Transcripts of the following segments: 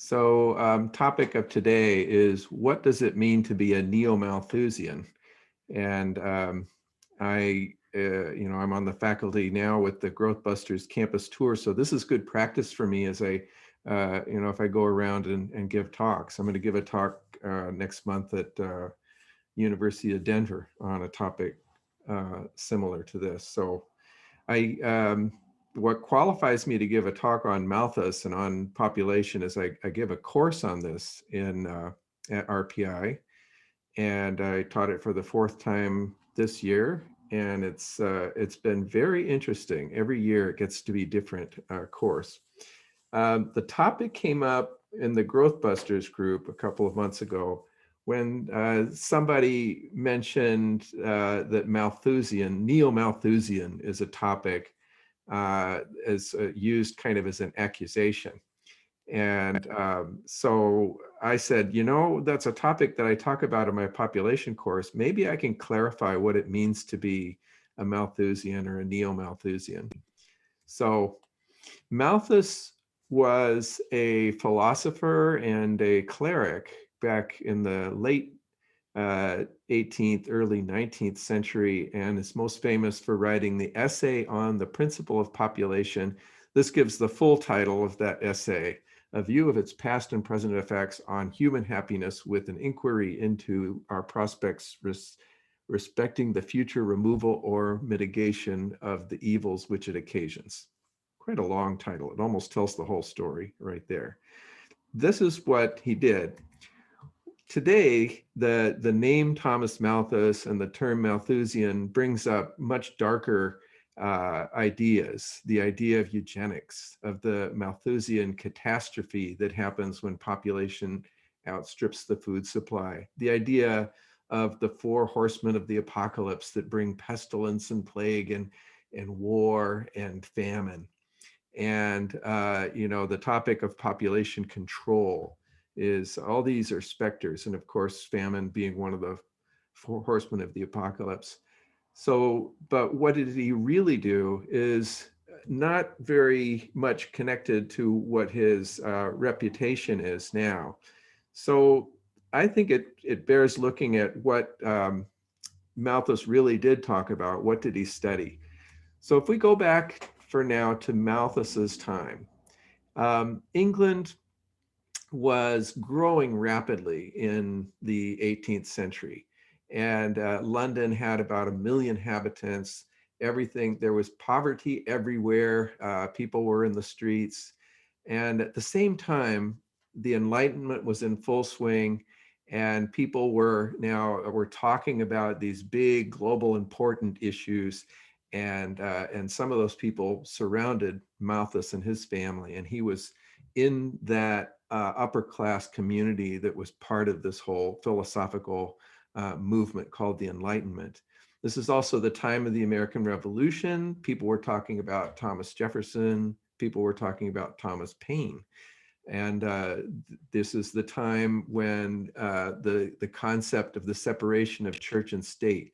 Topic of today is, what does it mean to be a Neo-Malthusian? And I'm on the faculty now with the Growth Busters campus tour. So this is good practice for me as if I go around and give talks. I'm going to give a talk next month at University of Denver on a topic similar to this. So what qualifies me to give a talk on Malthus and on population is I give a course on this at RPI, and I taught it for the fourth time this year, and it's been very interesting. Every year it gets to be different course. The topic came up in the Growth Busters group a couple of months ago when somebody mentioned that Neo-Malthusian is a topic is used kind of as an accusation. And so I said, that's a topic that I talk about in my population course. Maybe I can clarify what it means to be a Malthusian or a Neo-Malthusian. So Malthus was a philosopher and a cleric back in the late 18th, early 19th century, and is most famous for writing the essay on the principle of population. This gives the full title of that essay: A View of Its Past and Present Effects on Human Happiness, with an Inquiry into Our Prospects Respecting the Future Removal or Mitigation of the Evils Which It Occasions. Quite a long title. It almost tells the whole story right there. This is what he did. Today, the name Thomas Malthus and the term Malthusian brings up much darker ideas. The idea of eugenics, of the Malthusian catastrophe that happens when population outstrips the food supply. The idea of the four horsemen of the apocalypse that bring pestilence and plague and war and famine. And the topic of population control is, all these are specters, and of course famine being one of the four horsemen of the apocalypse. So, but what did he really do is not very much connected to what his reputation is now. So I think it bears looking at what Malthus really did talk about. What did he study? So if we go back for now to Malthus's time, England was growing rapidly in the 18th century, and London had about 1 million inhabitants. There was poverty everywhere. People were in the streets, and at the same time, the Enlightenment was in full swing, and people were talking about these big global important issues, and some of those people surrounded Malthus and his family, and he was in that upper class community that was part of this whole philosophical movement called the Enlightenment. This is also the time of the American Revolution. People were talking about Thomas Jefferson. People were talking about Thomas Paine. And this is the time when the concept of the separation of church and state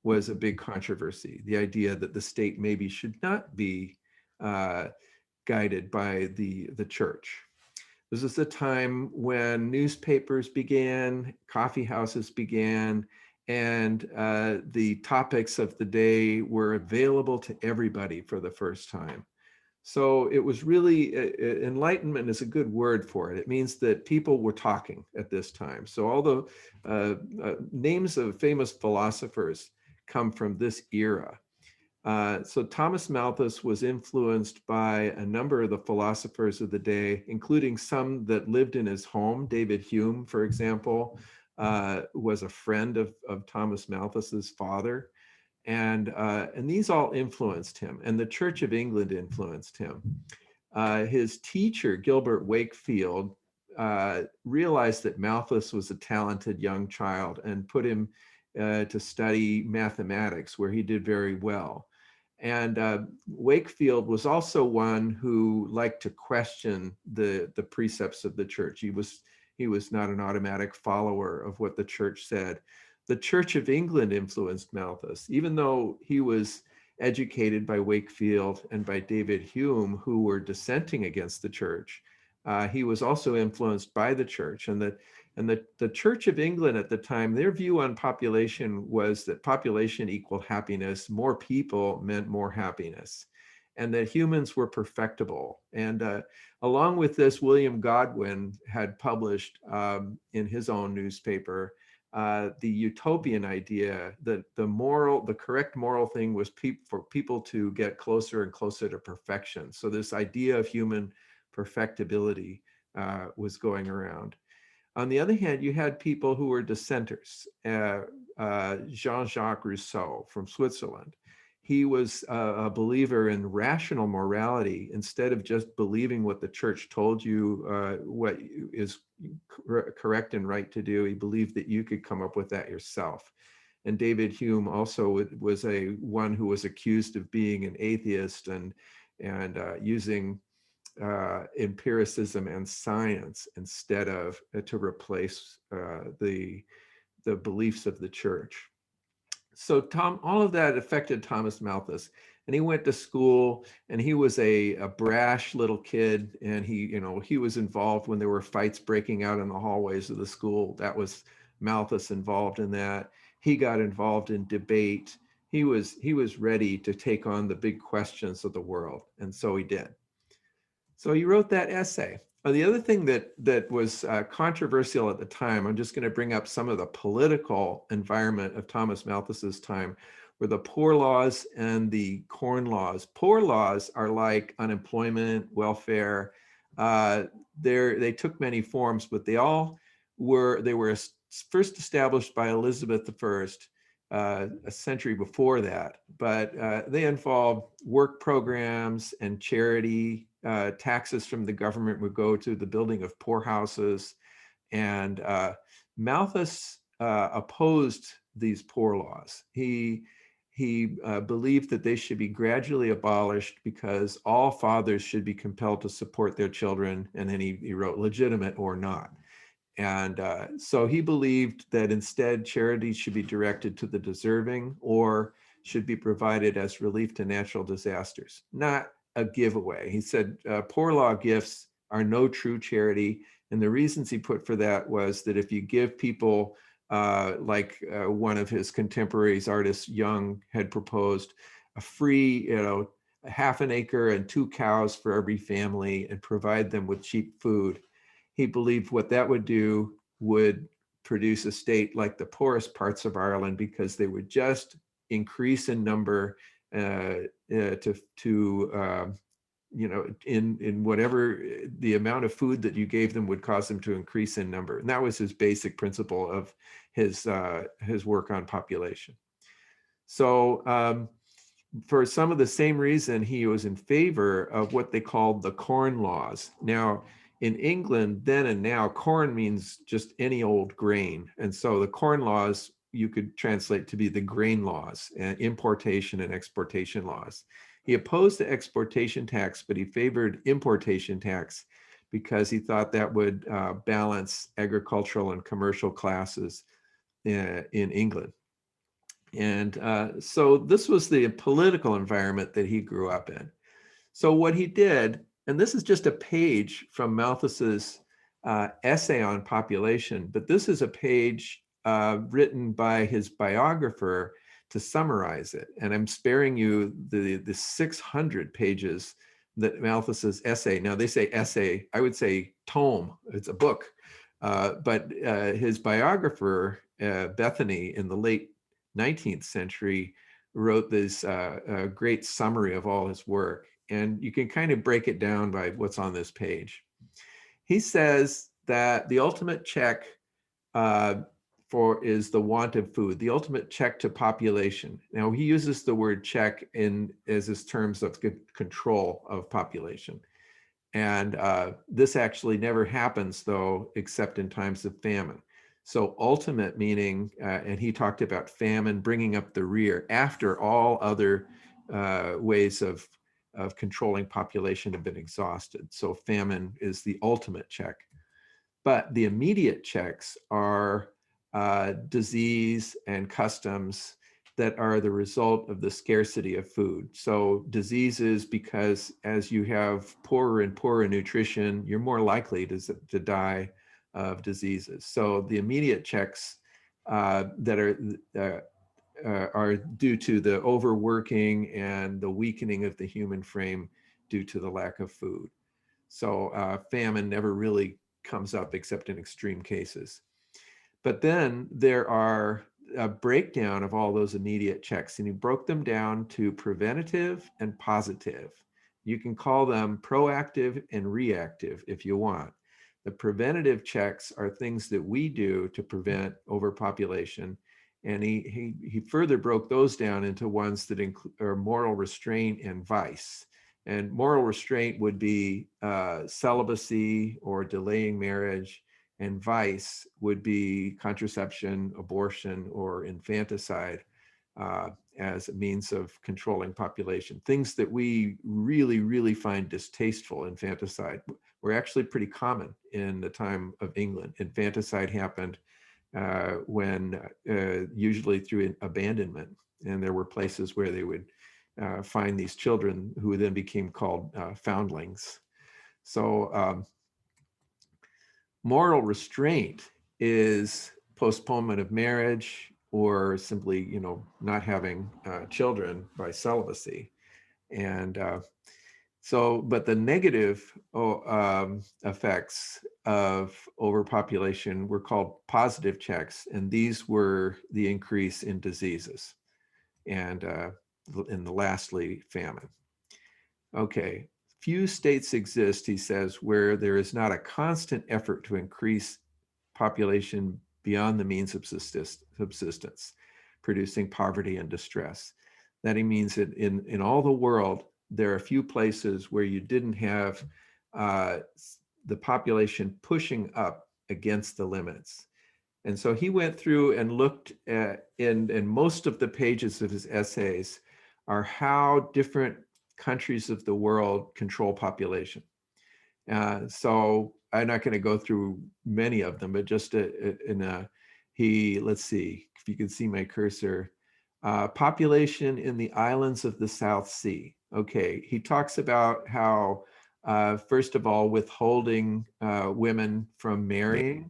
was a big controversy. The idea that the state maybe should not be guided by the church. This is the time when newspapers began, coffee houses began, and the topics of the day were available to everybody for the first time. So it was really, enlightenment is a good word for it. It means that people were talking at this time. So all the names of famous philosophers come from this era. So Thomas Malthus was influenced by a number of the philosophers of the day, including some that lived in his home. David Hume, for example, was a friend of Thomas Malthus's father. And these all influenced him, and the Church of England influenced him. His teacher, Gilbert Wakefield, realized that Malthus was a talented young child and put him to study mathematics, where he did very well. And Wakefield was also one who liked to question the precepts of the church. He was not an automatic follower of what the church said. The Church of England influenced Malthus, even though he was educated by Wakefield and by David Hume, who were dissenting against the church. he was also influenced by the church, and the Church of England at the time, their view on population was that population equaled happiness. More people meant more happiness, and that humans were perfectible. And along with this, William Godwin had published in his own newspaper the utopian idea that the correct moral thing was for people to get closer and closer to perfection. So this idea of human perfectibility was going around. On the other hand, you had people who were dissenters. Jean-Jacques Rousseau from Switzerland. He was a believer in rational morality. Instead of just believing what the church told you what is correct and right to do, he believed that you could come up with that yourself. And David Hume also was one who was accused of being an atheist and using empiricism and science instead of to replace the beliefs of the church. So all of that affected Thomas Malthus, and he went to school, and he was a brash little kid, and he was involved when there were fights breaking out in the hallways of the school. That was Malthus involved in that. He got involved in debate. He was ready to take on the big questions of the world, and so he did. So he wrote that essay. The other thing that was controversial at the time, I'm just going to bring up some of the political environment of Thomas Malthus's time, were the poor laws and the corn laws. Poor laws are like unemployment, welfare. They took many forms, but they were first established by Elizabeth I, a century before that, but they involved work programs and charity. Taxes from the government would go to the building of poorhouses, and Malthus opposed these poor laws. He believed that they should be gradually abolished because all fathers should be compelled to support their children, and then he wrote legitimate or not. And so he believed that instead charity should be directed to the deserving or should be provided as relief to natural disasters, not a giveaway. He said poor law gifts are no true charity. And the reasons he put for that was that if you give people, like one of his contemporaries, artist Young, had proposed, a free, a half an acre and 2 cows for every family and provide them with cheap food, he believed what that would do would produce a state like the poorest parts of Ireland, because they would just increase in number in whatever the amount of food that you gave them would cause them to increase in number. And that was his basic principle of his work on population. So for some of the same reason, he was in favor of what they called the corn laws. Now, in England, then and now, corn means just any old grain. And so the corn laws you could translate to be the grain laws, and importation and exportation laws. He opposed the exportation tax, but he favored importation tax because he thought that would balance agricultural and commercial classes in England. And so this was the political environment that he grew up in. So what he did, and this is just a page from Malthus's essay on population, but this is a page written by his biographer to summarize it. And I'm sparing you the 600 pages that Malthus's essay, now they say essay, I would say tome, it's a book, but his biographer, Bethany, in the late 19th century, wrote this great summary of all his work. And you can kind of break it down by what's on this page. He says that the ultimate check is the want of food, the ultimate check to population. Now, he uses the word check as his terms of control of population. And this actually never happens, though, except in times of famine. So ultimate meaning, and he talked about famine bringing up the rear after all other ways of controlling population have been exhausted. So famine is the ultimate check. But the immediate checks are disease and customs that are the result of the scarcity of food. So diseases, because as you have poorer and poorer nutrition, you're more likely to die of diseases. So the immediate checks that are due to the overworking and the weakening of the human frame due to the lack of food. So famine never really comes up except in extreme cases. But then there are a breakdown of all those immediate checks, and he broke them down to preventative and positive. You can call them proactive and reactive if you want. The preventative checks are things that we do to prevent overpopulation. And he further broke those down into ones that are moral restraint and vice. And moral restraint would be celibacy or delaying marriage, and vice would be contraception, abortion, or infanticide as a means of controlling population. Things that we really, really find distasteful. Infanticide were actually pretty common in the time of England. Infanticide happened when usually through abandonment, and there were places where they would find these children who then became called foundlings. So moral restraint is postponement of marriage, or simply, not having children by celibacy. And but the negative effects of overpopulation were called positive checks, and these were the increase in diseases and lastly, famine. Okay, few states exist, he says, where there is not a constant effort to increase population beyond the means of subsistence, producing poverty and distress. That he means that in all the world, there are a few places where you didn't have the population pushing up against the limits. And so he went through and looked at, in most of the pages of his essays, are how different countries of the world control population. So I'm not going to go through many of them, but just let's see if you can see my cursor. Population in the islands of the South Sea. Okay, he talks about how, first of all, withholding women from marrying,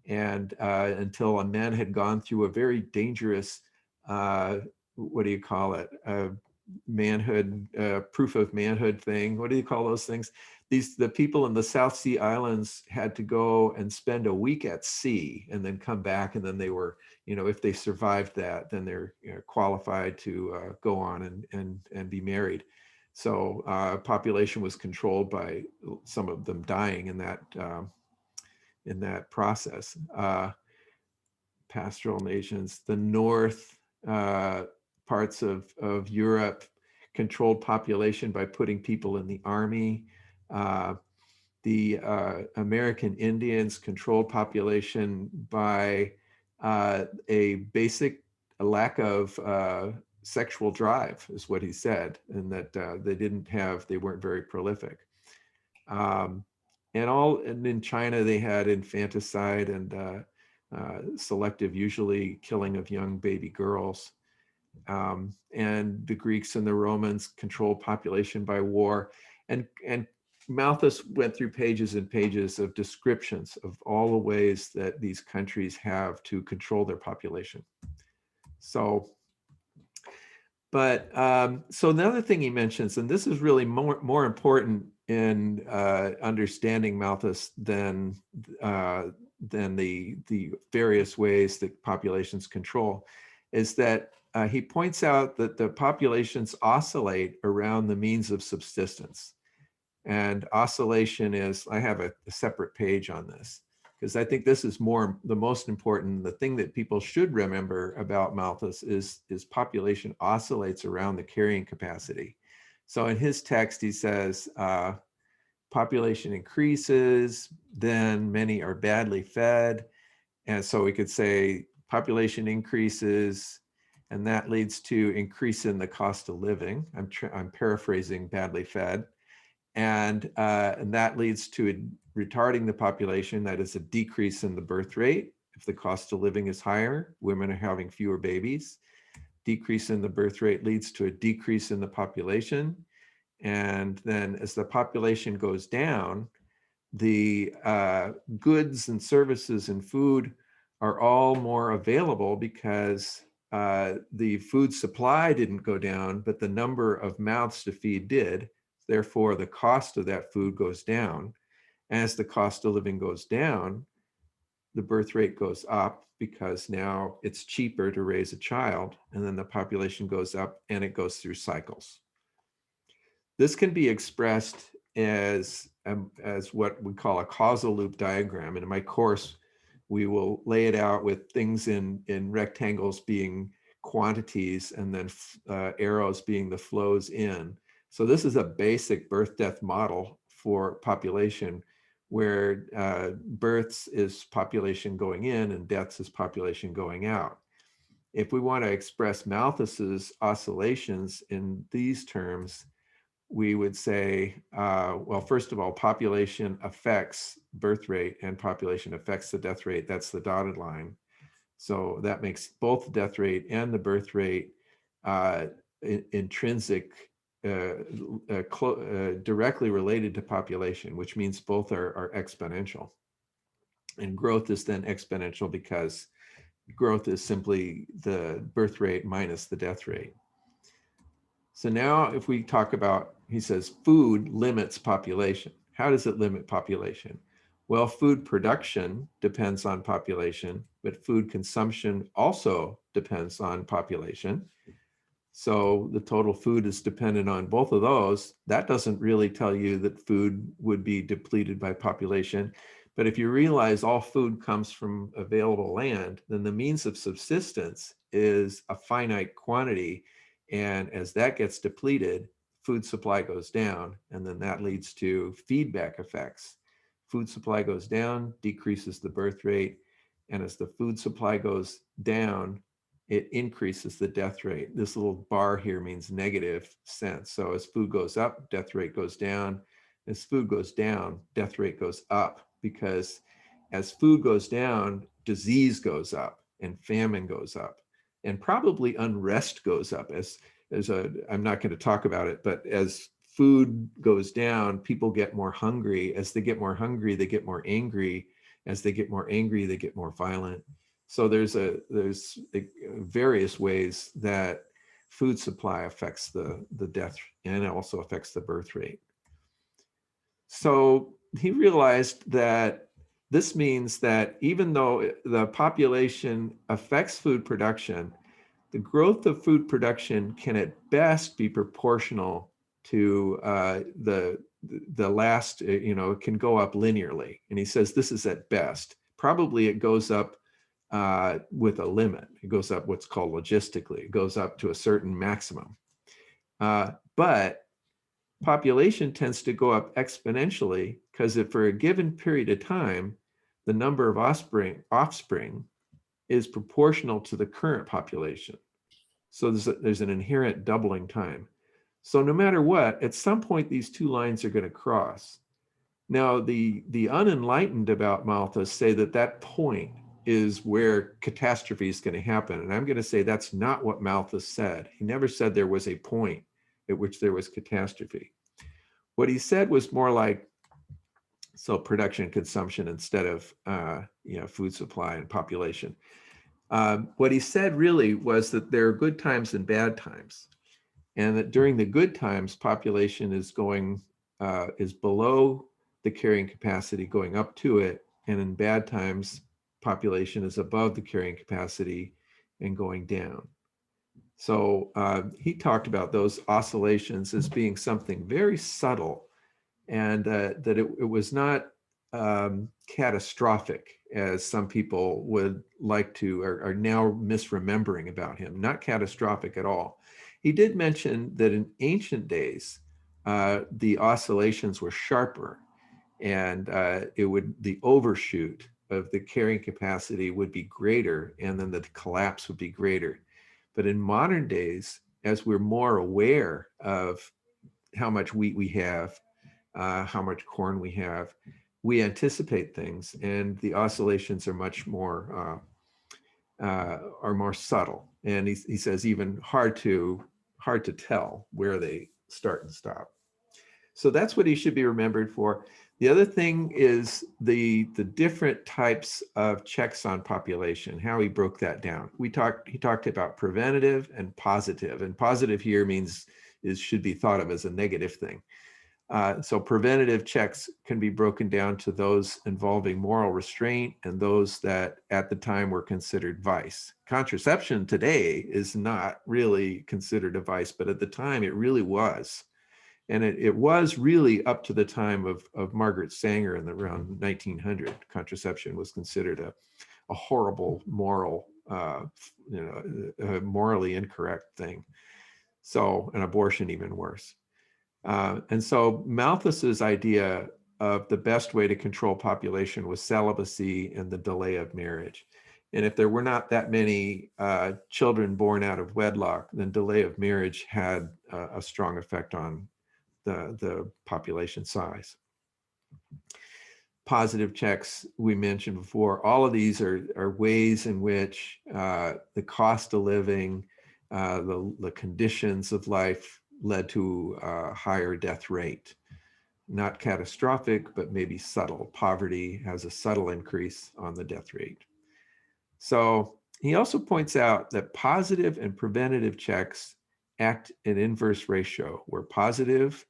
and until a man had gone through a very dangerous, what do you call it? Manhood, proof of manhood thing. What do you call those things? The people in the South Sea Islands had to go and spend a week at sea and then come back, and then they were, if they survived that, then they're qualified to go on and be married. So population was controlled by some of them dying in that process. Pastoral nations, the north parts of Europe controlled population by putting people in the army. The American Indians controlled population by a basic lack of sexual drive, is what he said, and that they weren't very prolific. And in China, they had infanticide and selective, usually killing of young baby girls. And the Greeks and the Romans controlled population by war. And Malthus went through pages and pages of descriptions of all the ways that these countries have to control their population. So, so another thing he mentions, and this is really more important in understanding Malthus than the various ways that populations control, is that he points out that the populations oscillate around the means of subsistence. And oscillation is, I have a separate page on this, because I think this is the most important. The thing that people should remember about Malthus is population oscillates around the carrying capacity. So in his text, he says, population increases, then many are badly fed. And so we could say population increases, and that leads to increase in the cost of living. I'm paraphrasing badly fed. And that leads to retarding the population. That is a decrease in the birth rate. If the cost of living is higher, women are having fewer babies. decrease in the birth rate leads to a decrease in the population. And then as the population goes down, the goods and services and food are all more available because the food supply didn't go down, but the number of mouths to feed did. Therefore, the cost of that food goes down. As the cost of living goes down, the birth rate goes up because now it's cheaper to raise a child, and then the population goes up and it goes through cycles. This can be expressed as what we call a causal loop diagram. And in my course, we will lay it out with things in rectangles being quantities and then arrows being the flows in. So this is a basic birth-death model for population where births is population going in and deaths is population going out. If we want to express Malthus's oscillations in these terms, we would say, well, first of all, population affects birth rate and population affects the death rate. That's the dotted line. So that makes both the death rate and the birth rate intrinsic, directly related to population, which means both are exponential. And growth is then exponential because growth is simply the birth rate minus the death rate. So now if we talk about, he says, food limits population. How does it limit population? Well, food production depends on population, but food consumption also depends on population. So the total food is dependent on both of those. That doesn't really tell you that food would be depleted by population. But if you realize all food comes from available land, then the means of subsistence is a finite quantity. And as that gets depleted, food supply goes down, and then that leads to feedback effects. Food supply goes down, decreases the birth rate, and as the food supply goes down, it increases the death rate. This little bar here means negative sense. So as food goes up, death rate goes down. As food goes down, death rate goes up, because as food goes down, disease goes up and famine goes up, and probably unrest goes up. I'm not going to talk about it, but as food goes down, people get more hungry. As they get more hungry, they get more angry. As they get more angry, they get more violent. So there's various ways that food supply affects the death and it also affects the birth rate. So he realized that this means that even though the population affects food production, the growth of food production can at best be proportional to the last, it can go up linearly. And he says this is at best. Probably it goes up with a limit. It goes up what's called logistically. It goes up to a certain maximum. But population tends to go up exponentially because if for a given period of time, the number of offspring is proportional to the current population. So there's an inherent doubling time. So no matter what, at some point, these two lines are going to cross. Now, the unenlightened about Malthus say that point is where catastrophe is going to happen. And I'm going to say that's not what Malthus said. He never said there was a point at which there was catastrophe. What he said was more like, so production and consumption instead of food supply and population. What he said really was that there are good times and bad times, and that during the good times, population is below the carrying capacity, going up to it, and in bad times, population is above the carrying capacity and going down. So he talked about those oscillations as being something very subtle, and that it was not catastrophic, as some people would like to, are now misremembering about him. Not catastrophic at all. He did mention that in ancient days, the oscillations were sharper, and the overshoot of the carrying capacity would be greater, and then the collapse would be greater. But in modern days, as we're more aware of how much wheat we have, how much corn we have, we anticipate things, and the oscillations are much more subtle. And he says even hard to tell where they start and stop. So that's what he should be remembered for. The other thing is the different types of checks on population, how he broke that down. He talked about preventative and positive here means should be thought of as a negative thing. So preventative checks can be broken down to those involving moral restraint and those that at the time were considered vice. Contraception today is not really considered a vice, but at the time it really was. And it was really up to the time of Margaret Sanger in around 1900. Contraception was considered a horrible moral, a morally incorrect thing. So an abortion even worse. And so Malthus's idea of the best way to control population was celibacy and the delay of marriage. And if there were not that many children born out of wedlock, then delay of marriage had a strong effect on the population size. Positive checks we mentioned before, all of these are ways in which the cost of living, the conditions of life led to a higher death rate. Not catastrophic, but maybe subtle. Poverty has a subtle increase on the death rate. So he also points out that positive and preventative checks act in inverse ratio, where positive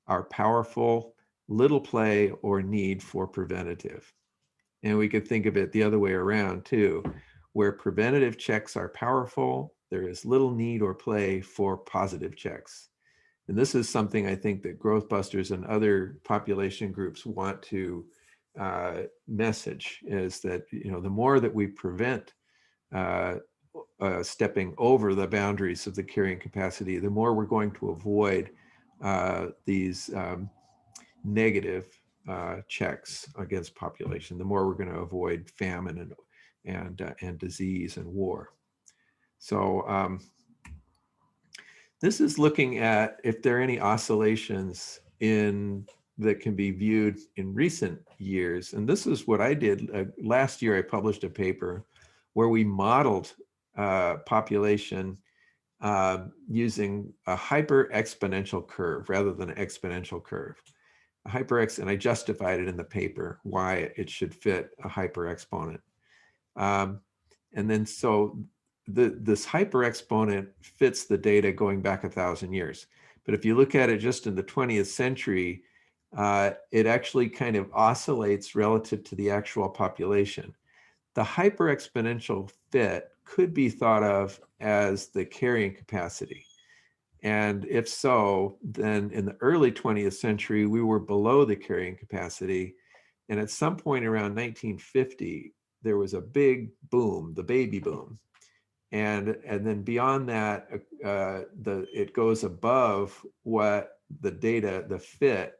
are powerful, little play or need for preventative. And we could think of it the other way around too, where preventative checks are powerful, there is little need or play for positive checks. And this is something I think that growth busters and other population groups want to message, is that the more that we prevent stepping over the boundaries of the carrying capacity, the more we're going to avoid these negative checks against population, the more we're going to avoid famine and disease and war. So this is looking at if there are any oscillations that can be viewed in recent years. And this is what I did. Last year, I published a paper where we modeled population using a hyper exponential curve rather than an exponential curve. And I justified it in the paper why it should fit a hyper exponent. And then so this hyper exponent fits the data going back 1,000 years. But if you look at it just in the 20th century, it actually kind of oscillates relative to the actual population. The hyper exponential fit could be thought of as the carrying capacity. And if so, then in the early 20th century, we were below the carrying capacity. And at some point around 1950, there was a big boom, the baby boom. And then beyond that, it goes above what the data, the fit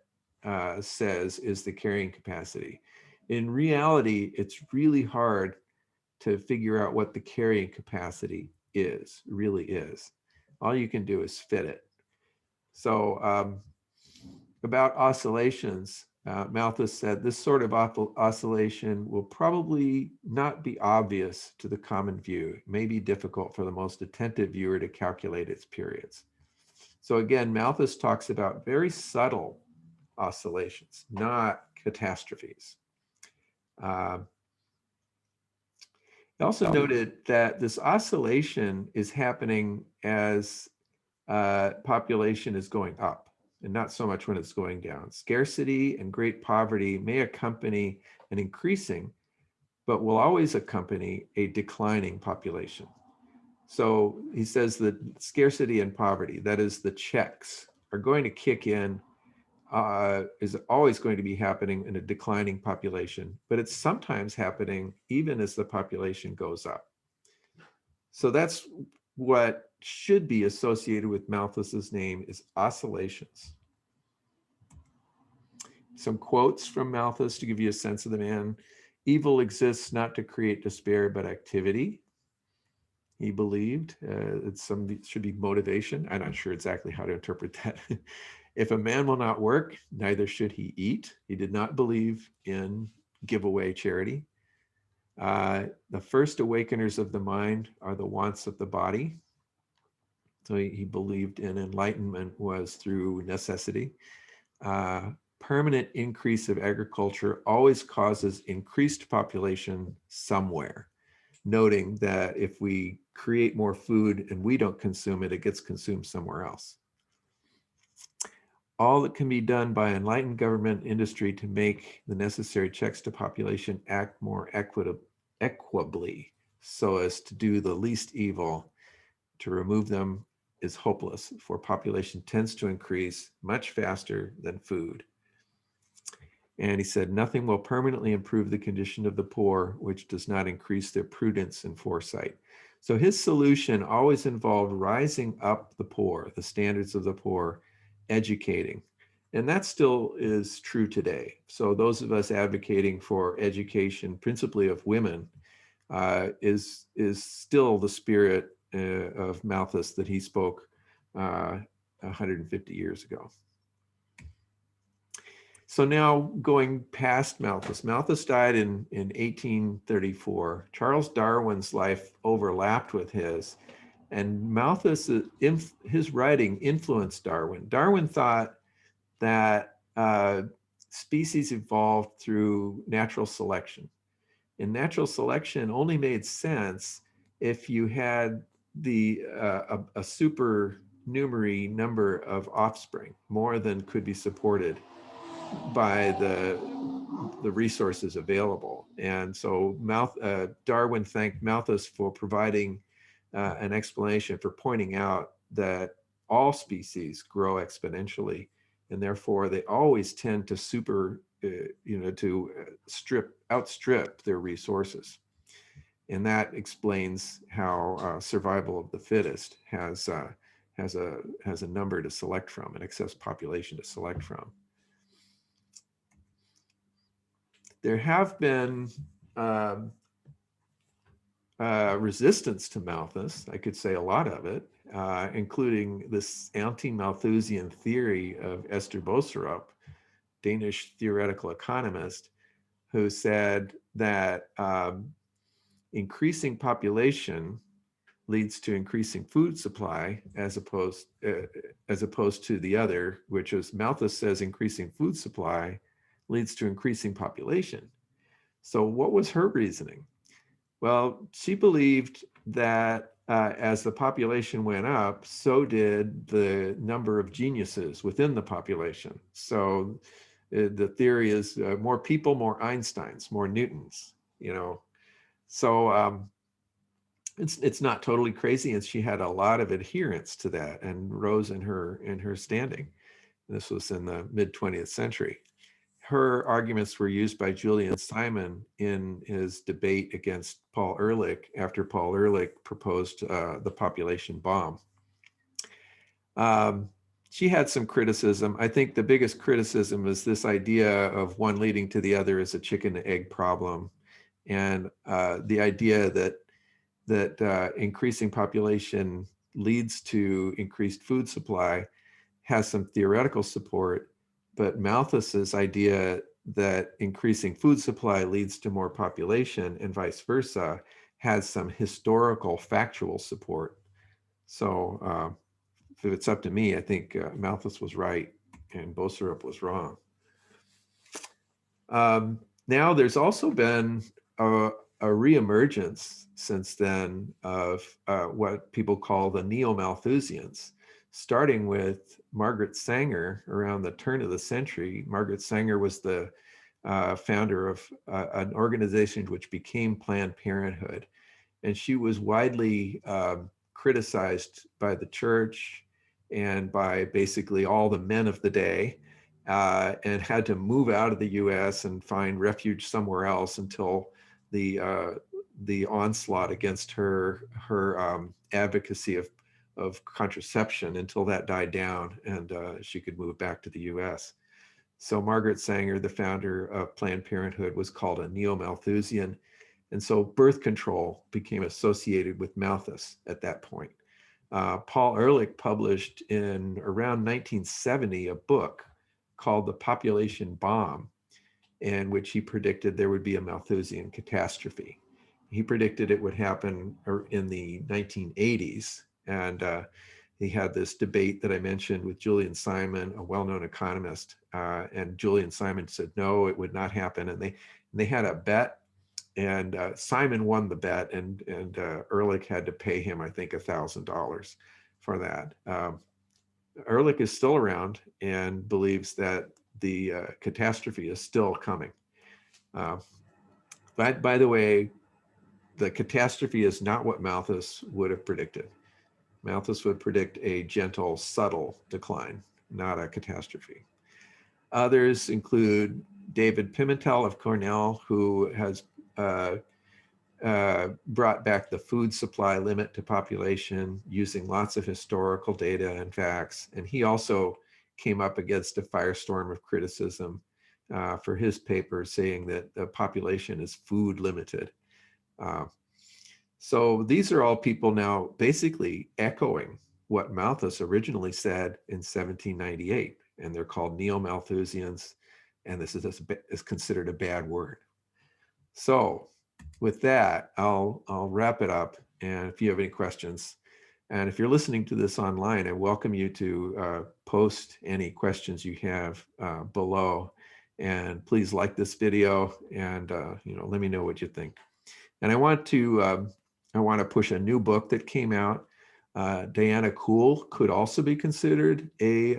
says is the carrying capacity. In reality, it's really hard to figure out what the carrying capacity really is. All you can do is fit it. So about oscillations, Malthus said this sort of oscillation will probably not be obvious to the common view. It may be difficult for the most attentive viewer to calculate its periods. So again, Malthus talks about very subtle oscillations, not catastrophes. He also noted that this oscillation is happening as population is going up and not so much when it's going down. Scarcity and great poverty may accompany an increasing, but will always accompany a declining population. So he says that scarcity and poverty, that is the checks, are going to kick in, is always going to be happening in a declining population, but it's sometimes happening even as the population goes up. So that's what should be associated with Malthus's name, is oscillations. Some quotes from Malthus to give you a sense of the man. Evil exists not to create despair, but activity. He believed it should be motivation. I'm not sure exactly how to interpret that. If a man will not work, neither should he eat. He did not believe in giveaway charity. The first awakeners of the mind are the wants of the body. So he believed in enlightenment was through necessity. Permanent increase of agriculture always causes increased population somewhere, noting that if we create more food and we don't consume it, it gets consumed somewhere else. All that can be done by enlightened government industry to make the necessary checks to population act more equably so as to do the least evil. To remove them is hopeless, for population tends to increase much faster than food. And he said, nothing will permanently improve the condition of the poor, which does not increase their prudence and foresight. So his solution always involved rising up the poor, the standards of the poor, educating. And that still is true today. So those of us advocating for education, principally of women, is still the spirit of Malthus that he spoke 150 years ago. So now going past Malthus, Malthus died in 1834. Charles Darwin's life overlapped with his, and Malthus, his writing influenced Darwin. Darwin thought that species evolved through natural selection. And natural selection only made sense if you had a supernumerary number of offspring, more than could be supported by the resources available. And so Darwin thanked Malthus for providing an explanation, for pointing out that all species grow exponentially, and therefore they always tend to outstrip their resources. And that explains how survival of the fittest has a number to select from, an excess population to select from. There have been resistance to Malthus, I could say a lot of it, including this anti-Malthusian theory of Esther Boserup, Danish theoretical economist, who said that increasing population leads to increasing food supply, as opposed to the other, which is Malthus says increasing food supply leads to increasing population. So what was her reasoning? Well, she believed that as the population went up, so did the number of geniuses within the population. So the theory is more people, more Einsteins, more Newtons, you know. So it's not totally crazy, and she had a lot of adherents to that and rose in her standing. This was in the mid-20th century. Her arguments were used by Julian Simon in his debate against Paul Ehrlich after Paul Ehrlich proposed the population bomb. She had some criticism. I think the biggest criticism is this idea of one leading to the other as a chicken and egg problem, and the idea that increasing population leads to increased food supply has some theoretical support, but Malthus's idea that increasing food supply leads to more population and vice versa has some historical factual support. So if it's up to me, I think Malthus was right and Boserup was wrong. Now there's also been a reemergence since then of what people call the Neo-Malthusians, starting with Margaret Sanger around the turn of the century. Margaret Sanger was the founder of an organization which became Planned Parenthood. And she was widely criticized by the church and by basically all the men of the day, and had to move out of the US and find refuge somewhere else until the onslaught against her advocacy of contraception, until that died down and she could move back to the US. So Margaret Sanger, the founder of Planned Parenthood, was called a Neo-Malthusian. And so birth control became associated with Malthus at that point. Paul Ehrlich published in around 1970 a book called The Population Bomb, in which he predicted there would be a Malthusian catastrophe. he predicted it would happen in the 1980s. And he had this debate that I mentioned with Julian Simon, a well-known economist. And Julian Simon said, no, it would not happen. And they had a bet, and Simon won the bet, and Ehrlich had to pay him, I think, $1,000 for that. Ehrlich is still around and believes that the catastrophe is still coming. But by the way, the catastrophe is not what Malthus would have predicted. Malthus would predict a gentle, subtle decline, not a catastrophe. Others include David Pimentel of Cornell, who has brought back the food supply limit to population using lots of historical data and facts. And he also came up against a firestorm of criticism for his paper, saying that the population is food limited. So these are all people now basically echoing what Malthus originally said in 1798, and they're called Neo-Malthusians, and this is considered a bad word. So with that, I'll wrap it up, and if you have any questions, and if you're listening to this online, I welcome you to post any questions you have below, and please like this video, and let me know what you think. And I want to push a new book that came out. Diana Kuhl could also be considered a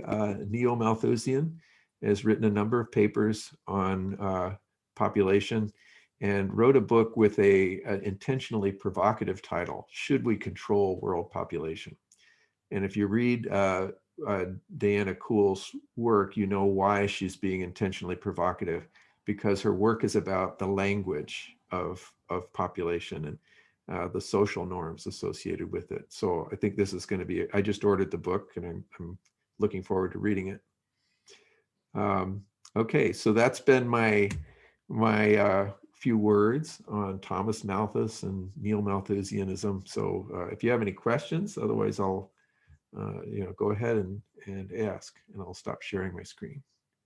Neo-Malthusian, has written a number of papers on population, and wrote a book with an intentionally provocative title, Should We Control World Population? And if you read Diana Kuhl's work, you know why she's being intentionally provocative, because her work is about the language of population and the social norms associated with it. So I think this is going to be, I just ordered the book, and I'm looking forward to reading it. Okay, so that's been my few words on Thomas Malthus and Neo-Malthusianism. So if you have any questions, otherwise I'll go ahead and ask, and I'll stop sharing my screen.